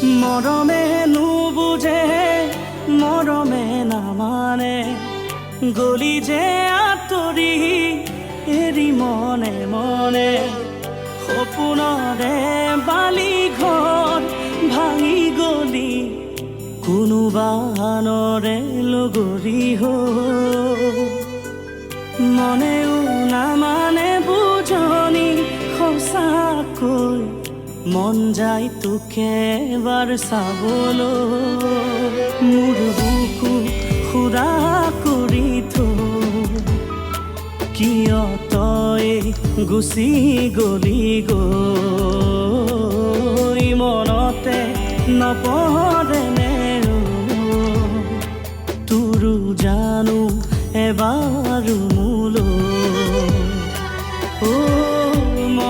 মৰমে নুবুজে মৰমে নামানে গলি যে আঁতৰি এৰি মনে মনে সপোনৰে বালি ঘৰ ভাঙি গলি কোনোবা আনৰে লগৰী হৈ মনেও নামানে বুজনি সঁচাকৈ মন যায় তোকে এবাৰ চাবলৈ মোৰ বুকু খুৰা কৰি থৈ কিয় তই গুচি গলি গৈ মনতে নপৰেনে তোৰো জানো এবাৰো